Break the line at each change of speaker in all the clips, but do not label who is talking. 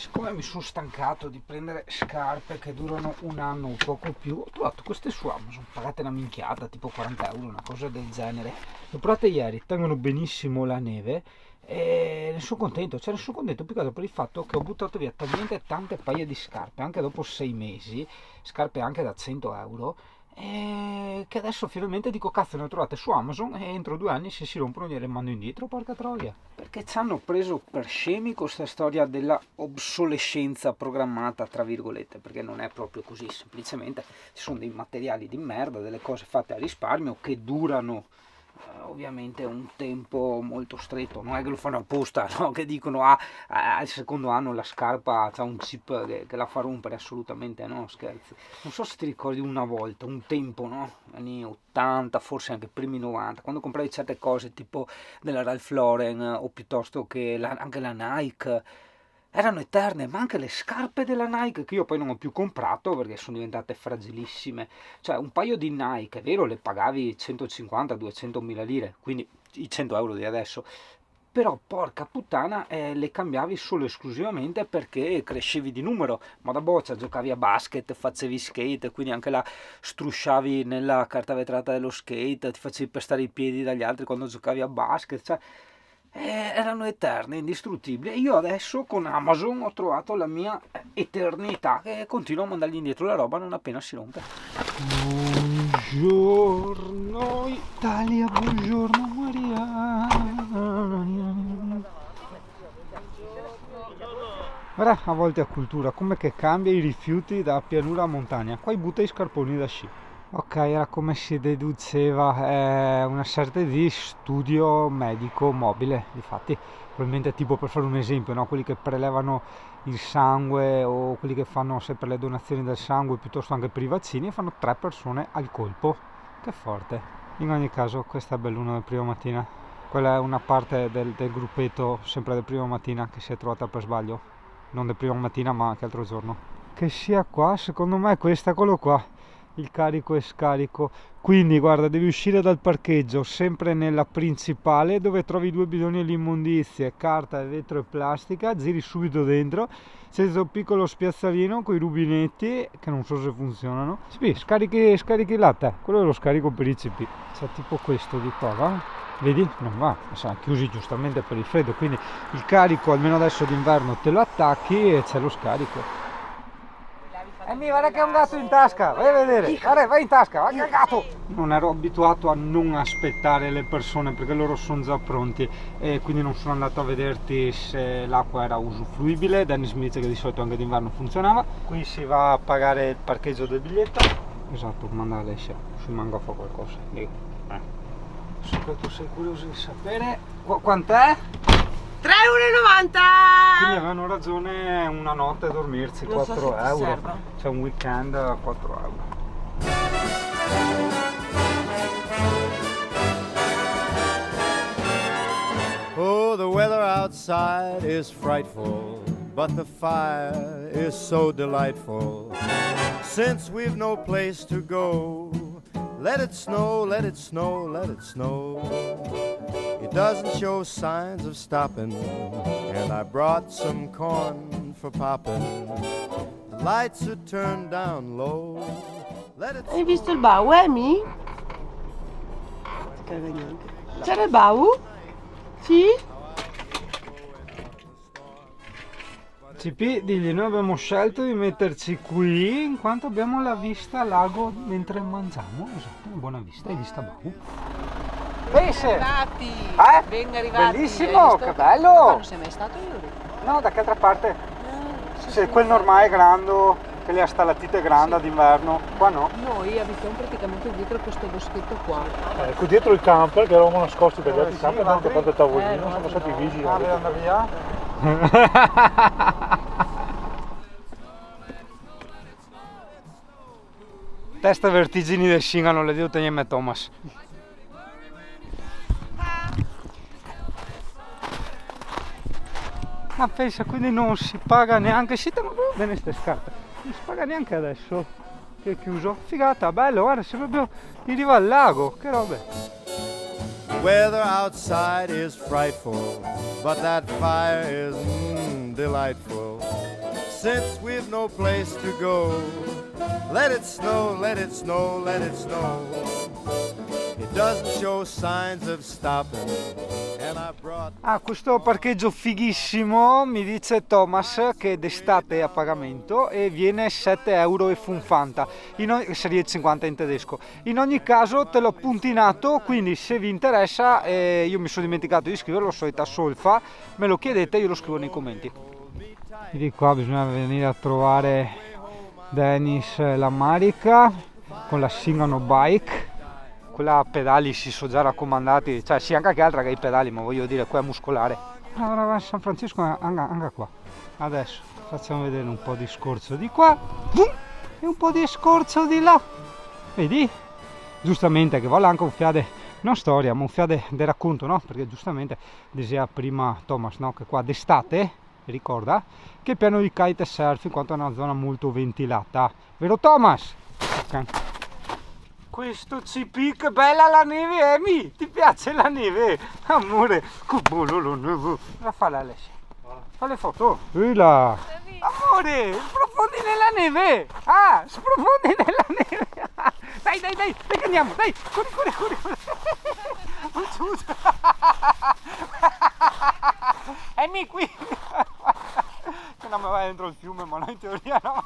siccome mi sono stancato di prendere scarpe che durano un anno o poco più, ho trovato queste su Amazon, pagate una minchiata, tipo 40 euro, una cosa del genere. Le ho provate ieri, tengono benissimo la neve e ne sono contento, ne sono contento più che altro per il fatto che ho buttato via talmente tante paia di scarpe, anche dopo 6 mesi, scarpe anche da 100 euro, che adesso finalmente dico cazzo, ne ho trovate su Amazon e entro 2 anni se si rompono gliele mando indietro, porca troia, perché ci hanno preso per scemi con questa storia della obsolescenza programmata tra virgolette, perché non è proprio così, semplicemente ci sono dei materiali di merda, delle cose fatte a risparmio che durano ovviamente un tempo molto stretto, non è che lo fanno apposta, no? Che dicono al secondo anno la scarpa ha un chip che la fa rompere, assolutamente no, scherzi. Non so se ti ricordi una volta, un tempo, no? Anni 80, forse anche primi 90, quando compravi certe cose tipo della Ralph Lauren o piuttosto che anche la Nike, erano eterne, ma anche le scarpe della Nike che io poi non ho più comprato perché sono diventate fragilissime. Cioè un paio di Nike, è vero, le pagavi 150-200 mila lire, quindi i 100 euro di adesso, però porca puttana le cambiavi solo e esclusivamente perché crescevi di numero, ma da boccia giocavi a basket, facevi skate, quindi anche là strusciavi nella carta vetrata dello skate, ti facevi pestare i piedi dagli altri quando giocavi a basket, cioè erano eterne, indistruttibili. E io adesso con Amazon ho trovato la mia eternità e continuo a mandargli indietro la roba non appena si rompe. Buongiorno Italia, buongiorno Maria. Guarda a volte a cultura come che cambia i rifiuti da pianura a montagna. Qua butta i scarponi da sci. Ok, era come si deduceva una sorta di studio medico mobile, difatti, probabilmente tipo per fare un esempio, no? Quelli che prelevano il sangue o quelli che fanno sempre le donazioni del sangue piuttosto anche per i vaccini e fanno 3 persone al colpo, che forte. In ogni caso questa è belluna del prima mattina, quella è una parte del gruppetto sempre del prima mattina che si è trovata per sbaglio, non del prima mattina ma anche altro giorno. Che sia qua, secondo me questo è quello qua. Il carico e scarico, quindi guarda, devi uscire dal parcheggio sempre nella principale dove trovi 2 bidoni di immondizie, carta, vetro e plastica, giri subito dentro, c'è un piccolo spiazzalino con i rubinetti che non so se funzionano, scarichi il latte, quello è lo scarico per i CP, c'è tipo questo di qua, va? Vedi? Non va, sono chiusi giustamente per il freddo, quindi il carico almeno adesso d'inverno te lo attacchi e c'è lo scarico. Guarda che è un gatto in tasca, vai a vedere, guarda, vai in tasca, vai che gatto! Non ero abituato a non aspettare le persone perché loro sono già pronti e quindi non sono andato a vederti se l'acqua era usufruibile. Dennis mi dice che di solito anche d'inverno funzionava. Qui si va a pagare il parcheggio del biglietto. Esatto, manda Alessia, si manca a fare qualcosa. So che tu sei curioso di sapere quant'è?
3,90 €!
Quindi avevano ragione, una notte a dormirci,
non
4
so
euro. C'è un weekend a 4 euro.
Oh, the weather outside is frightful, but the fire is so delightful. Since we've no place to go, let it snow, let it snow, let it snow. It doesn't show signs of stopping, and I brought some corn for popping. The lights are turned down low. Let it
Hai visto il bau, Amy? C'era il bau? Sì?
CP, digli, noi abbiamo scelto di metterci qui in quanto abbiamo la vista al lago mentre mangiamo. Esatto, una buona vista, hai vista Bau? Pensa!
Ben arrivati!
Bellissimo, che bello!
Ma non sei mai stato Yuri?
No, da che altra parte? Se quel normale è grande, che le stalatite grandi d'inverno, qua no.
Noi abitiamo praticamente dietro questo boschetto qua.
Ecco, dietro il camper, che eravamo nascosti dagli altri
sì,
camper,
guarda,
tanto quanto il tavolino,
guarda,
siamo stati
no.
vigili.
Ah, deve andare via? Testa vertigini del Singano, le dico a Thomas. Ma pensa, quindi non si paga neanche, si tengono bene ste scarpe, non si paga neanche adesso che è chiuso. Figata, bello, guarda, sei proprio in riva al lago, che robe.
The weather outside is frightful, but that fire is delightful. since we've no place to go. Let it snow, let it snow, let it snow. It doesn't show signs of stopping. And I brought...
Questo parcheggio fighissimo, mi dice Thomas, che d'estate è a pagamento e viene 7 euro e funfanta, serie 50 in tedesco. In ogni caso te l'ho puntinato, quindi se vi interessa, io mi sono dimenticato di scriverlo, solita solfa, me lo chiedete, io lo scrivo nei commenti. Di qua bisogna venire a trovare Dennis la Marica con la Singano Bike. Quella a pedali si sono già raccomandati, cioè sì, anche altra che i pedali, ma voglio dire, qua è muscolare. Allora San Francisco anche qua. Adesso facciamo vedere un po' di scorcio di qua e un po' di scorcio di là. Vedi? Giustamente che vuole anche un fiade, non storia, ma un fiade di racconto, no? Perché giustamente diceva prima Thomas, no? Che qua d'estate, ricorda, che è pieno di kite surf in quanto è una zona molto ventilata. Vero Thomas? Ok. Questo CP, che bella la neve, Amy! Ti piace la neve? Amore, che bello la neve! La fa l'Alessia. Fa le foto. Là. Amore, sprofondi nella neve! Sprofondi nella neve! Dai che andiamo, dai! Corri! Amy, qui! Che non mi vai dentro il fiume, ma noi in teoria no.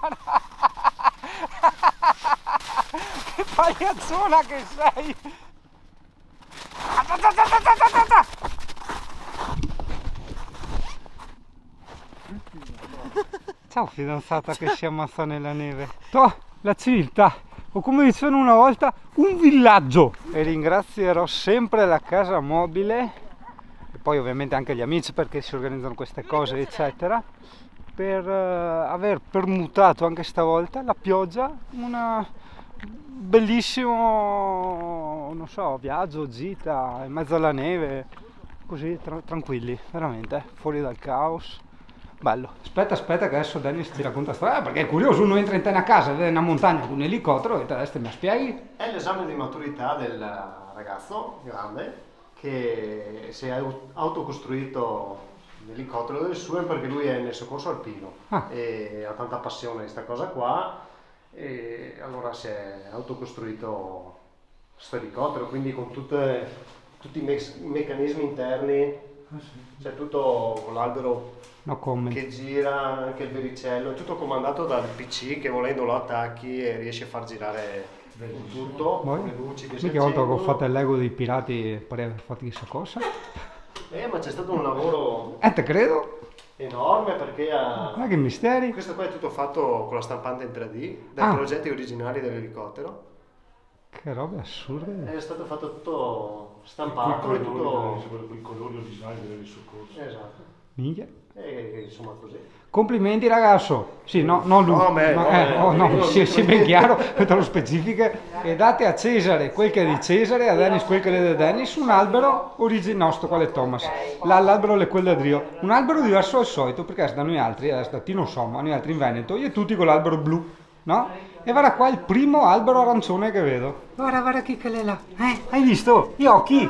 Che pagliazzona che sei! Ciao fidanzata che si ammazza nella neve. La civiltà, o come dicevano una volta, un villaggio. E ringrazierò sempre la casa mobile e poi ovviamente anche gli amici perché si organizzano queste cose eccetera, per aver permutato anche stavolta la pioggia, una bellissimo, non so, viaggio, gita in mezzo alla neve, così tranquilli, veramente, fuori dal caos, bello. Aspetta che adesso Dennis ti racconta storia, perché è curioso, uno entra in te a casa, vede una montagna con un elicottero e te adesso mi spieghi?
È l'esame di maturità del ragazzo grande che si è autocostruito l'elicottero del suo, perché lui è nel soccorso alpino e ha tanta passione di questa cosa qua, e allora si è autocostruito questo elicottero, quindi con tutti i meccanismi interni, c'è tutto con l'albero che gira, anche il vericello, è tutto comandato dal PC che volendo lo attacchi e riesci a far girare tutto, con le luci che si
mica volta che ho
accendono.
fatto il Lego dei pirati pareva aver fatto chissà cosa.
Ma c'è stato un lavoro
Te credo.
enorme, perché
Ma che misteri.
questo qua è tutto fatto con la stampante in 3D dai progetti originali dell'elicottero.
Che robe assurde.
È stato fatto tutto stampato e tutto...
Quei colori originali delle soccorso.
Esatto.
Minchia.
E insomma così.
Complimenti ragazzo. Sì, no lui. Sì, ben chiaro, te lo specifiche. E date a Cesare quel che è di Cesare, a Dennis quel che è di Dennis, un albero nostro, quale Thomas. L'albero è quello da Drio. Un albero diverso dal solito, perché da noi altri, da te non so, ma noi altri in Veneto, io tutti con l'albero blu, no? E guarda qua il primo albero arancione che vedo. Guarda chi che è là. Hai visto? Gli occhi?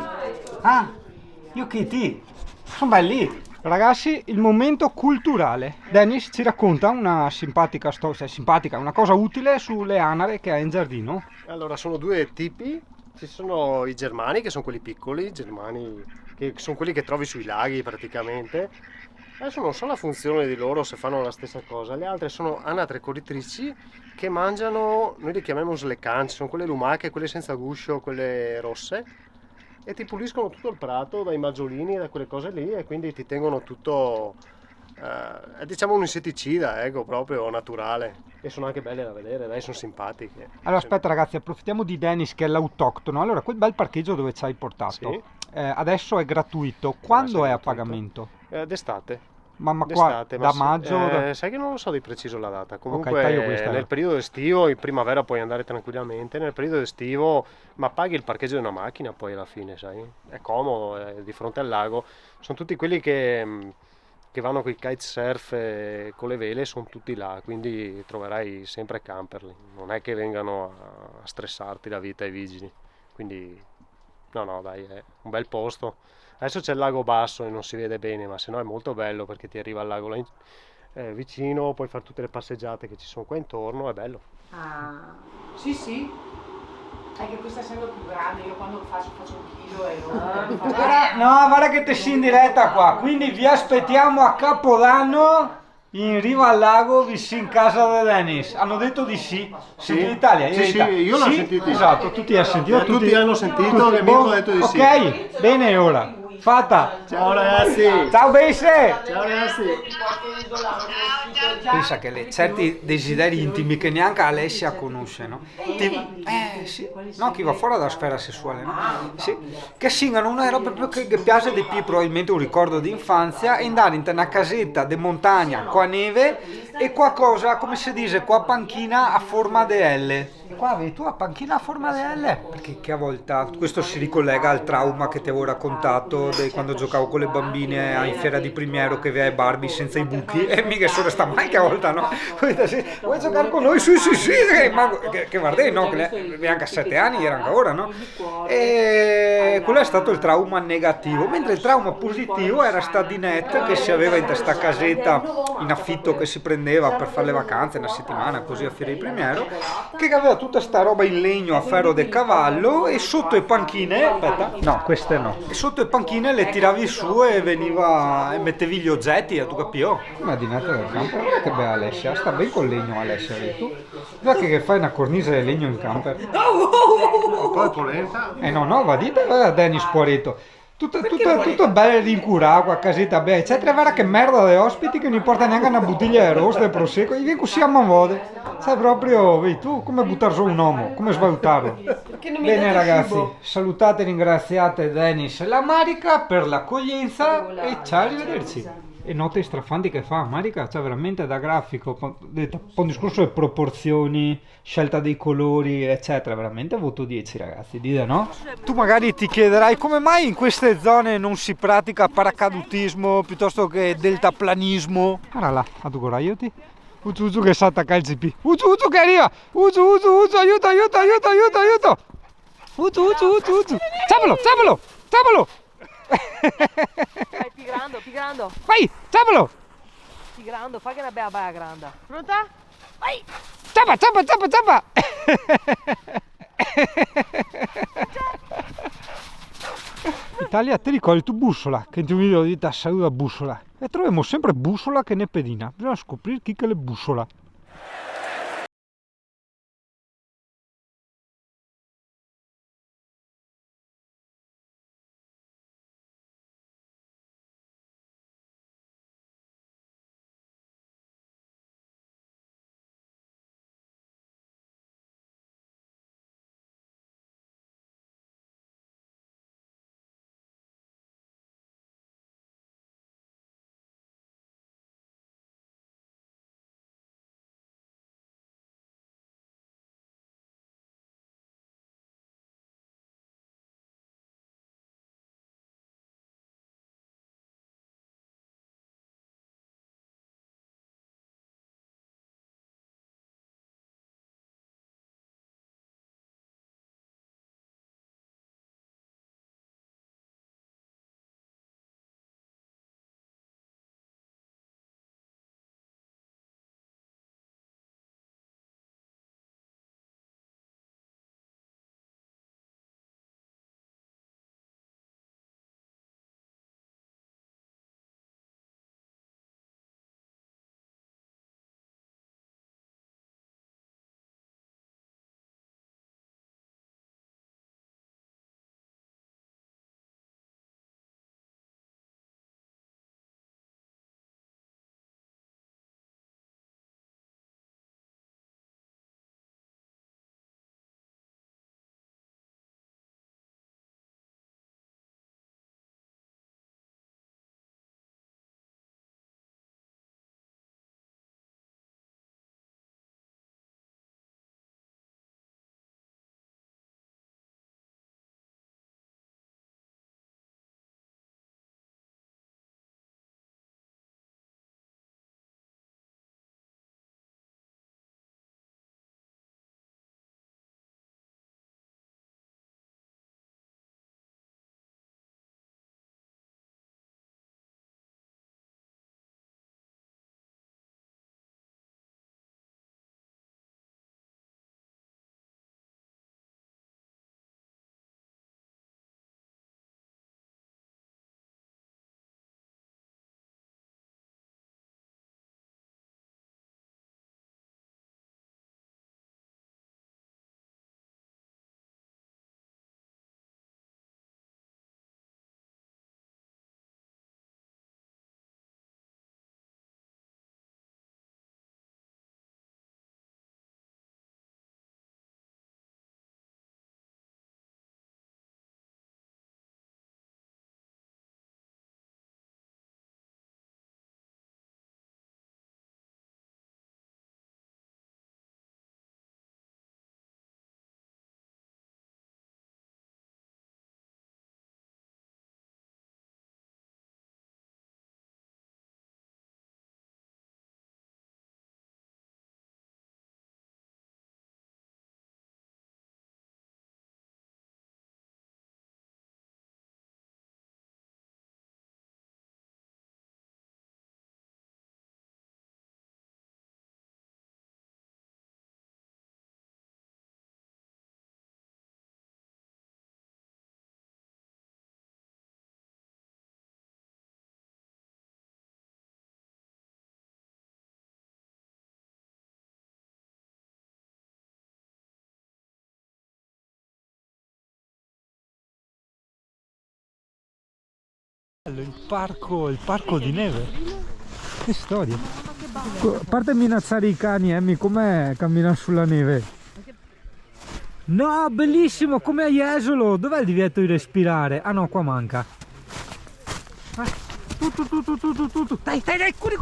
Gli occhietti. Sono belli. Ragazzi, il momento culturale. Dennis ci racconta una simpatica storia, una cosa utile sulle anare che ha in giardino.
Allora, sono due tipi. Ci sono i germani, che sono quelli piccoli, germani che sono quelli che trovi sui laghi praticamente. Adesso non so la funzione di loro, se fanno la stessa cosa. Le altre sono anatre corritrici che mangiano, noi le chiamiamo sleccanci, sono quelle lumache, quelle senza guscio, quelle rosse, e ti puliscono tutto il prato dai maggiolini, da quelle cose lì, e quindi ti tengono tutto, è diciamo un insetticida, ecco, proprio naturale. E sono anche belle da vedere, dai, sono simpatiche.
Allora aspetta ragazzi, approfittiamo di Dennis che è l'autoctono. Allora, quel bel parcheggio dove ci hai portato,
Sì.
Adesso è gratuito. Quando è a pagamento?
D'estate.
Ma qua
D'estate,
da
sì.
maggio?
Sai che non lo so di preciso la data. Comunque
taglio questa,
nel periodo estivo, in primavera puoi andare tranquillamente, nel periodo estivo, ma paghi il parcheggio di una macchina poi alla fine, sai? È comodo, è di fronte al lago. Sono tutti quelli che vanno con i kitesurf con le vele, sono tutti là, quindi troverai sempre camperli. Non è che vengano a stressarti la vita i vigili. Quindi no, dai, è un bel posto. Adesso c'è il lago basso e non si vede bene, ma se no è molto bello perché ti arriva al lago là è vicino, puoi fare tutte le passeggiate che ci sono qua intorno, è bello.
Ah, sì, sì. È che questa essendo più grande, io quando lo faccio un chilo e
No, guarda che te sei in diretta qua, quindi vi aspettiamo a Capodanno in riva al lago, vicino in casa di Dennis. Hanno detto di sì. Siete in Italia?
Sì, sì, io l'ho sentito.
Esatto, tutti hanno sentito.
Tutti hanno sentito,
tutti-
che Mirko ha detto di sì.
Ok, bene ora. Fatta.
Ciao ragazzi!
Ciao Besse!
Ciao ragazzi!
Pensa che le certi desideri intimi che neanche Alessia conosce, no? Sì. No, chi va fuori dalla sfera sessuale, no? Sì. Che singano una roba proprio che piace di più, probabilmente un ricordo di infanzia, e andare in una casetta di montagna qua neve e qualcosa, come si dice, qua panchina a forma di L. Qua vedi tu a panchina a forma di L? Perché che a volte questo si ricollega al trauma che ti avevo raccontato di quando giocavo con le bambine in fiera di Primiero che aveva Barbie senza i buchi e mica sono sta mai che a volte no. Vuoi giocare con noi? Sì, sì, sì, che guardi, no, che lei anche a 7 anni era anche ora, no? E quello è stato il trauma negativo, mentre il trauma positivo era sta dinette che si aveva in questa casetta in affitto che si prendeva per fare le vacanze una settimana così a fiera di Primiero, che aveva tutta sta roba in legno a ferro del cavallo e sotto le panchine, aspetta, no, queste no, e sotto le panchine le tiravi su e veniva e mettevi gli oggetti e tu capio. Una dinetta del camper, che bella Alessia, sta ben col legno Alessia, vedi tu? Guarda che fai una cornise di legno in camper.
Poi polenta.
No, va dite, va Dennis Poretto. Tutto bello rincurato, a casetta bella. C'è tre vera che merda di ospiti che non importa neanche una bottiglia di rosso del prosecco. Gli viene così a manvode. Sai proprio, vedi tu, come buttare su un uomo, come svalutarlo. Bene ragazzi, salutate e ringraziate Dennis e la Marica per l'accoglienza e ciao, arrivederci. E note strafanti che fa Marica, cioè veramente da grafico, un discorso di proporzioni, scelta dei colori, eccetera, veramente voto 10 ragazzi, dite no? Tu magari ti chiederai come mai in queste zone non si pratica paracadutismo piuttosto che deltaplanismo? Guarda là, a tu aiuti. Uzu che salta calci Uzu che arriva! Uzu, aiuto, aiuto, aiuto, aiuto, aiuto! Uzu! Ciapalo!
Vai, pigrando.
Vai, ciapalo!
Pigrando, fai che una bella baia grande. Pronta? Vai!
Ciapa! Italia, ti ricordi tu bussola, che in un video di saluta bussola. E troviamo sempre bussola che ne pedina. Bisogna scoprire chi che le bussola. Il parco di neve. Che storia. A parte minacciare i cani, com'è camminare sulla neve? No, bellissimo, come a Jesolo. Dov'è il divieto di respirare? Ah no, qua manca. Tu. Dai, corri.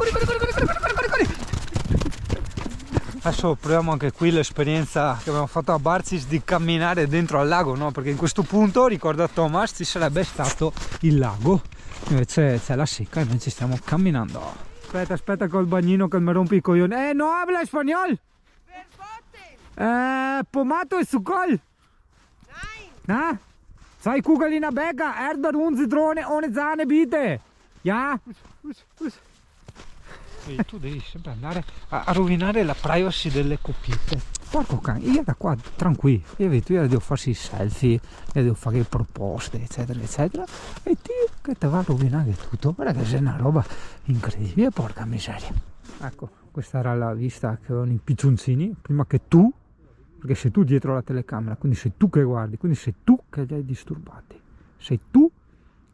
Adesso proviamo anche qui l'esperienza che abbiamo fatto a Barcis di camminare dentro al lago, no? Perché in questo punto, ricorda Thomas, ci sarebbe stato il lago. Invece c'è la secca e noi ci stiamo camminando. Aspetta col bagnino che mi rompi i coglioni. No habla spagnol! Pomato e sucol! Nein! Sai kugelina bega, erder unzi drone ohne zane bite! Ja? E tu devi sempre andare a rovinare la privacy delle coppiette. Porco cane, io da qua tranquillo, io devo farsi i selfie, io devo fare le proposte, eccetera. E ti che te va a rovinare tutto. Guarda che c'è una roba incredibile, porca miseria. Ecco, questa era la vista che avevano i piccionzini, prima che tu, perché sei tu dietro la telecamera, quindi sei tu che guardi, quindi sei tu che li hai disturbati. Sei tu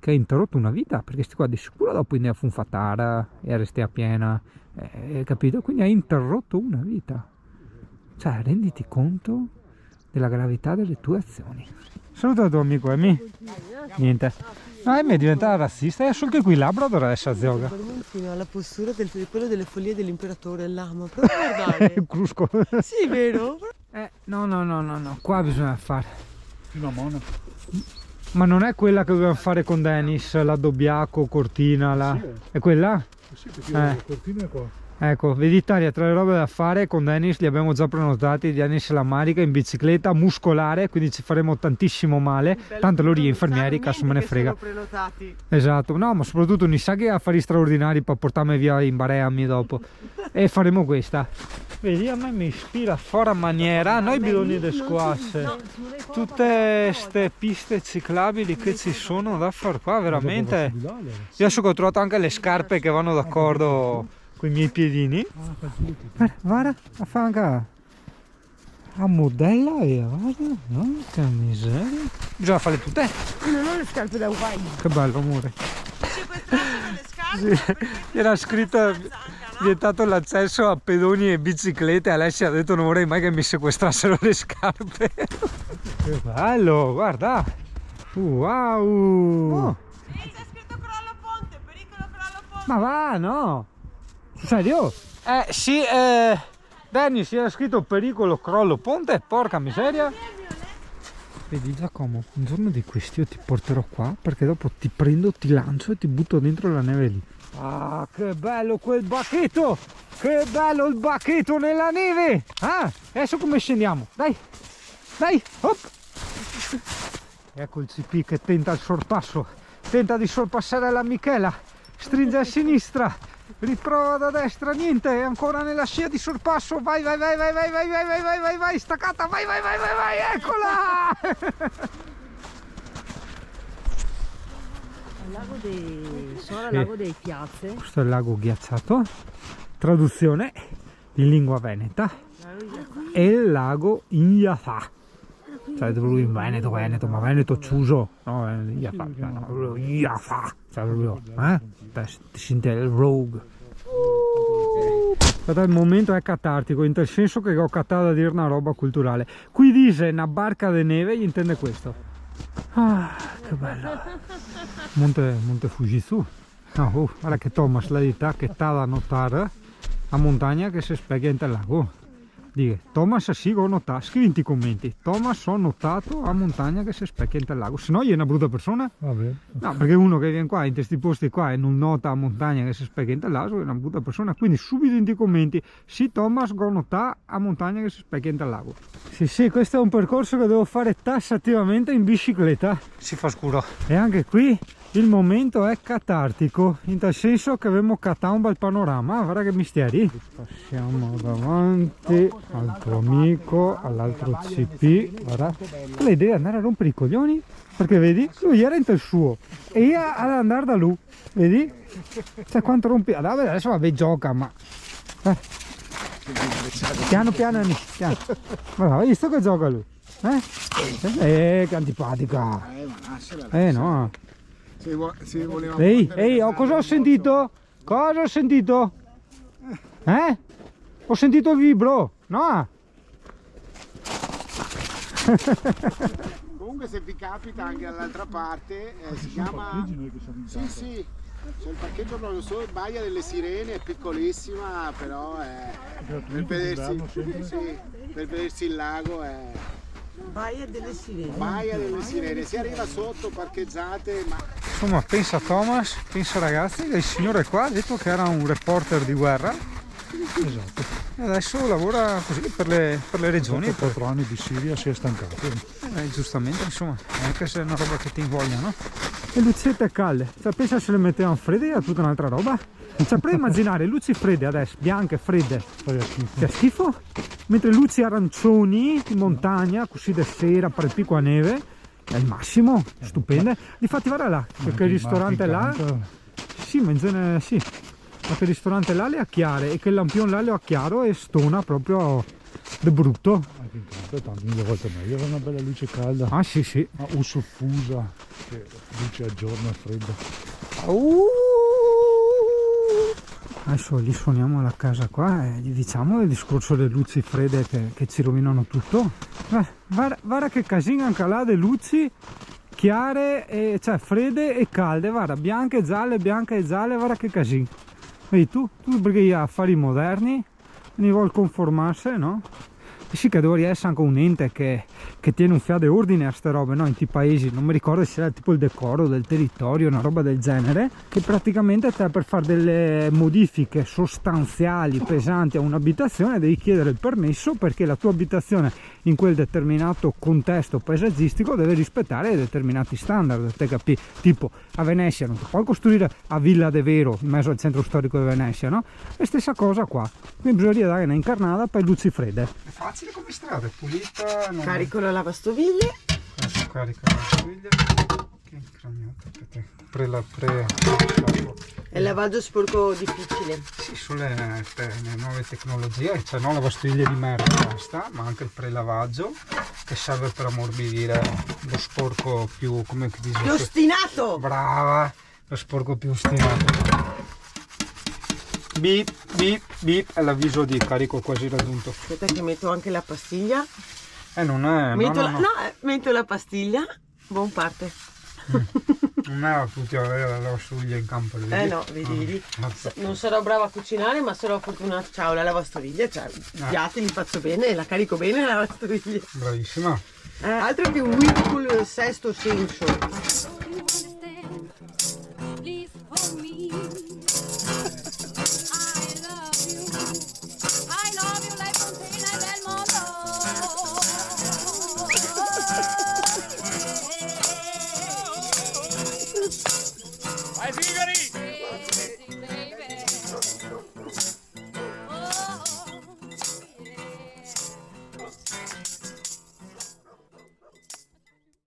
che hai interrotto una vita, perché sti qua di sicuro dopo ne ha funfatara e resti a piena, capito? Quindi hai interrotto una vita. Cioè, renditi conto della gravità delle tue azioni. Saluta il tuo amico Emi. Niente. No, Emi è diventata razzista e solo che qui Labrador adesso yoga.
Fino alla postura di quello delle follie dell'imperatore, il lama. Proprio guardare.
Crusco.
Sì, vero?
No. Qua bisogna fare.
Fino a Monaco.
Ma non è quella che dobbiamo fare con Dennis, la Dobbiaco, Cortina, la... È quella?
Sì, perché la cortina è qua.
Ecco, vedi Italia, tra le robe da fare con Dennis li abbiamo già prenotati. Dennis la Marica in bicicletta muscolare, quindi ci faremo tantissimo male. Tanto loro gli infermieri, cazzo me ne frega. Esatto, no, ma soprattutto mi sa che affari straordinari per portarmi via in Bareami dopo. E faremo questa. Vedi, a me mi ispira fora maniera. Noi bidoni de squasse. Tutte ste piste ciclabili che ci sono da far qua, veramente. Io adesso che ho trovato anche le scarpe che vanno d'accordo con i miei piedini. Guarda, a fare a modella e guarda, no, che miseria. Bisogna farle tutte.
Non ho le scarpe da Hawaii.
Che bello amore. Sì, era scritto vietato l'accesso a pedoni e biciclette. Alessia ha detto non vorrei mai che mi sequestrassero le scarpe. Che bello, guarda. Wow.
Oh. C'è scritto crollo ponte, pericolo crollo ponte.
Ma va, no. Serio? Sì, Dennis, era scritto pericolo crollo ponte, porca miseria. Vedi Giacomo, un giorno di questi io ti porterò qua perché dopo ti prendo, ti lancio e ti butto dentro la neve lì. Ah, che bello quel bacchetto! Che bello il bacchetto nella neve! Ah, adesso come scendiamo? Dai, hop! Ecco il CP che tenta il sorpasso, tenta di sorpassare la Michela, stringe a sinistra, riprova da destra, niente, è ancora nella scia di sorpasso, vai, staccata, vai, eccola!
Lago dei Piazze.
Questo è il lago ghiacciato, traduzione in lingua veneta, è il lago Iafà, cioè lui in Veneto, ma Veneto chiuso, no, Iafà, cioè proprio, ti senti il rogue. Guarda, il momento è catartico, in tal senso che ho cattato a dire una roba culturale. Qui dice una barca di neve, gli intende questo. Ah, che bello. Monte Fujitsu. No, guarda che Thomas la dita che sta da notare a montagna che si specchia in tel lago. Dice, Thomas sì, ho notato, scrivi in commenti. Thomas ho notato a montagna che si specchia in tel lago. Se no è una brutta persona.
Vabbè.
No, perché uno che viene qua in questi posti qua e non nota a montagna che si specchia in tel lago è una brutta persona. Quindi subito in commenti, sì Thomas ho notato a montagna che si specchia in tel lago. Sì, questo è un percorso che devo fare tassativamente in bicicletta. Si fa scuro. E anche qui il momento è catartico, in tal senso che abbiamo cattato un bel panorama. Guarda che misteri. Passiamo davanti al tuo amico, all'altro CP. Guarda, lei deve andare a rompere i coglioni, perché vedi, lui era in tel suo e io ad andare da lui, vedi? Cioè quanto rompi, adesso vabbè gioca, ma piano, piano. Guarda, hai visto che gioca lui? Che antipatica. No.
voleva
Ehi, cosa ho sentito? Cosa ho sentito? Ho sentito il vibro, no?
Comunque se vi capita anche dall'altra parte, si
Sono
chiama...
parcheggi noi che siamo in casa.
Sì, c'è il parcheggio proprio solo, Baia delle Sirene, è piccolissima, però per vedersi, per vedersi il lago è...
Baia delle Sirene.
Baia delle Sirene, si arriva sotto, parcheggiate, ma...
Insomma, pensa Thomas, pensa ragazzi, che il signore qua ha detto che era un reporter di guerra.
Esatto.
E adesso lavora così per le regioni.
Dopo 4 anni di Siria si è stancato.
Giustamente, insomma, anche se è una roba che ti invoglia, no? Le lucette calde, cioè pensa se le mettevano fredde era tutta un'altra roba. Cioè prova a immaginare luci fredde adesso, bianche, fredde, che schifo. Mentre luci arancioni in montagna, così da sera, per il picco a neve, è il massimo, stupende. Difatti guarda là, che il ristorante là, sì, ma in genere sì, ma che il ristorante là le ha chiare e che il lampione là le ha chiaro e stona proprio di brutto.
Anche in campo è tanto mille volte meglio avere una bella luce calda.
Ah sì sì.
Ma o soffusa, che luce a giorno è fredda.
Adesso gli suoniamo la casa qua e gli diciamo il discorso delle luci fredde che ci rovinano tutto. Guarda che casino anche là delle luci chiare, cioè fredde e calde, guarda, bianche e gialle, guarda che casino. Vedi tu perché gli ha affari moderni, ne vuol conformarsi, no? E sì che dovrebbe essere anche un ente che tiene un fiato e ordine a ste robe, no? In tutti i paesi, non mi ricordo se era tipo il decoro del territorio, una roba del genere, che praticamente te per fare delle modifiche sostanziali, pesanti a un'abitazione devi chiedere il permesso perché la tua abitazione in quel determinato contesto paesaggistico deve rispettare determinati standard, te capi? Tipo a Venezia non ti puoi costruire a Villa de Vero in mezzo al centro storico di Venezia, no? E stessa cosa qua, quindi bisogna dare una incarnata per luci fredde. È facile come strada, è pulita, non...
Carico la lavastoviglie.
Adesso carica la lavastoviglie. Che incraniata per te.
E lavaggio sporco difficile.
Sì, sulle nuove tecnologie, cioè non lavastoviglie di merda basta, ma anche il prelavaggio che serve per ammorbidire lo sporco più, come dice?
Più ostinato!
Brava, lo sporco più ostinato. Beep, beep, beep, è l'avviso di carico quasi raggiunto.
Aspetta che metto anche la pastiglia.
Non è...
Metto la pastiglia. Buon parte.
Non era tutti avere la lavastoviglie in campo, vedi?
No, vedi. Non sarò brava a cucinare, ma sarò fortunata. Ciao, la lavastoviglie, cioè, i piatti li faccio bene, la carico bene la lavastoviglie.
Bravissima.
Altro che un Whirlpool sesto senso.